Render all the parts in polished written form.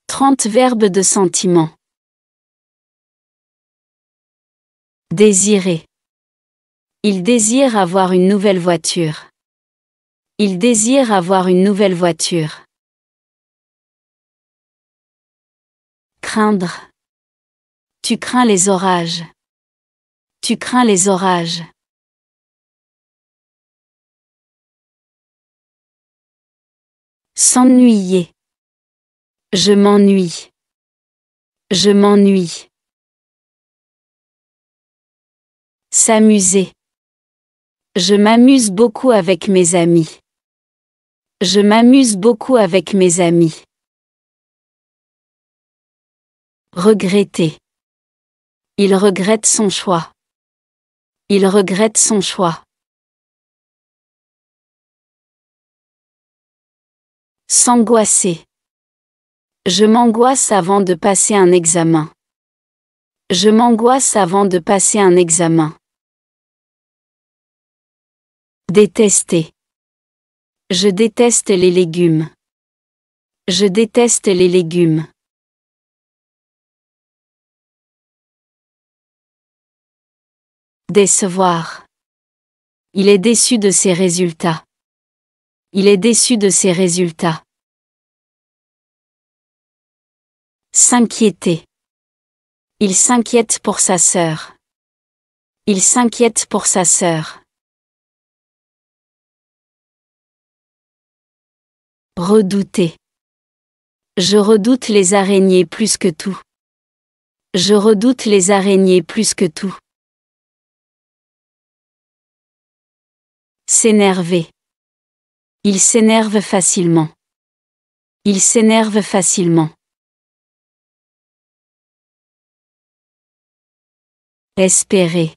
30 verbes de sentiment. Désirer. Il désire avoir une nouvelle voiture. Il désire avoir une nouvelle voiture. Craindre. Tu crains les orages. Tu crains les orages. S'ennuyer. Je m'ennuie. Je m'ennuie. S'amuser. Je m'amuse beaucoup avec mes amis. Je m'amuse beaucoup avec mes amis. Regretter. Il regrette son choix. Il regrette son choix. S'angoisser. Je m'angoisse avant de passer un examen. Je m'angoisse avant de passer un examen. Détester. Je déteste les légumes. Je déteste les légumes. Décevoir. Il est déçu de ses résultats. Il est déçu de ses résultats. S'inquiéter. Il s'inquiète pour sa sœur. Il s'inquiète pour sa sœur. Redouter. Je redoute les araignées plus que tout. Je redoute les araignées plus que tout. S'énerver. Il s'énerve facilement. Il s'énerve facilement. Espérer.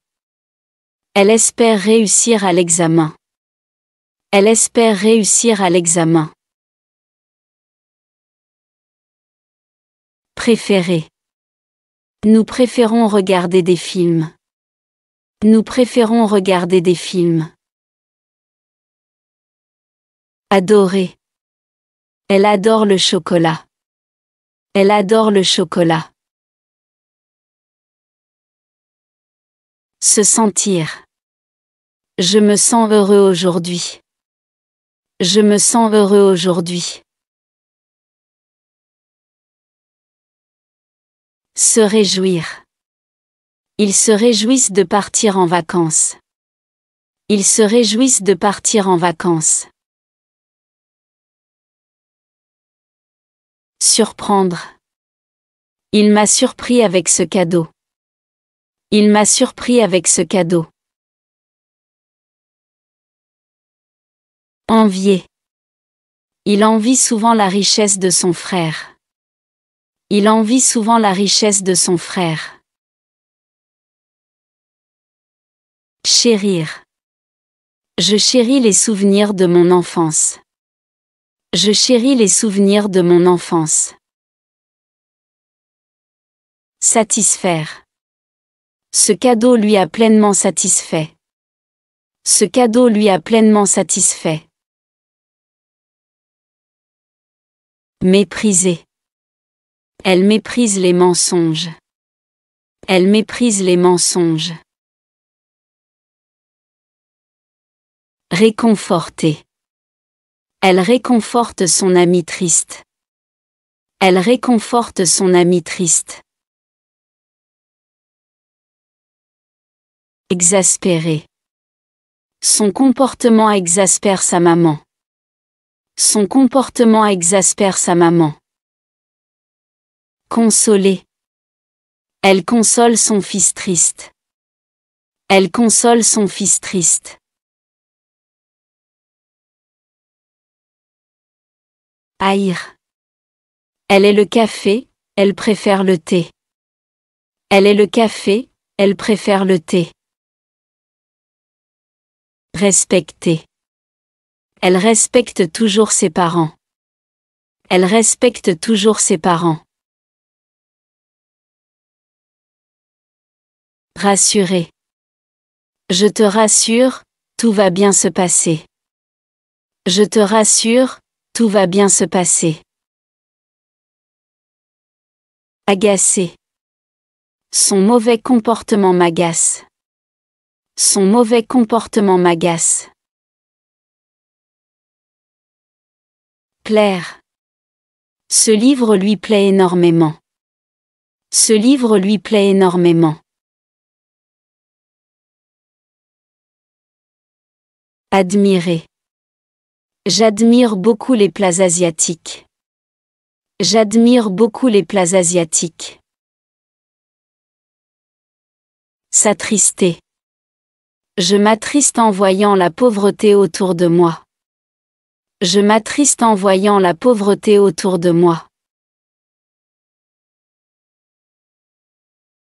Elle espère réussir à l'examen. Elle espère réussir à l'examen. Préférer. Nous préférons regarder des films. Nous préférons regarder des films. Adorer. Elle adore le chocolat. Elle adore le chocolat. Se sentir. Je me sens heureux aujourd'hui. Je me sens heureux aujourd'hui. Se réjouir. Ils se réjouissent de partir en vacances. Ils se réjouissent de partir en vacances. Surprendre. Il m'a surpris avec ce cadeau. Il m'a surpris avec ce cadeau. Envier. Il envie souvent la richesse de son frère. Il envie souvent la richesse de son frère. Chérir. Je chéris les souvenirs de mon enfance. Je chéris les souvenirs de mon enfance. Satisfaire. Ce cadeau lui a pleinement satisfait. Ce cadeau lui a pleinement satisfait. Mépriser. Elle méprise les mensonges. Elle méprise les mensonges. Réconforter. Elle réconforte son ami triste. Elle réconforte son ami triste. Exaspérer. Son comportement exaspère sa maman. Son comportement exaspère sa maman. Consoler. Elle console son fils triste. Elle console son fils triste. Haïr. Elle est le café, elle préfère le thé. Elle est le café, elle préfère le thé. Respecter. Elle respecte toujours ses parents. Elle respecte toujours ses parents. Rassurer. Je te rassure, tout va bien se passer. Je te rassure, tout va bien se passer. Agacé. Son mauvais comportement m'agace. Son mauvais comportement m'agace. Plaire. Ce livre lui plaît énormément. Ce livre lui plaît énormément. Admirer. J'admire beaucoup les plats asiatiques. J'admire beaucoup les plats asiatiques. S'attrister. Je m'attriste en voyant la pauvreté autour de moi. Je m'attriste en voyant la pauvreté autour de moi.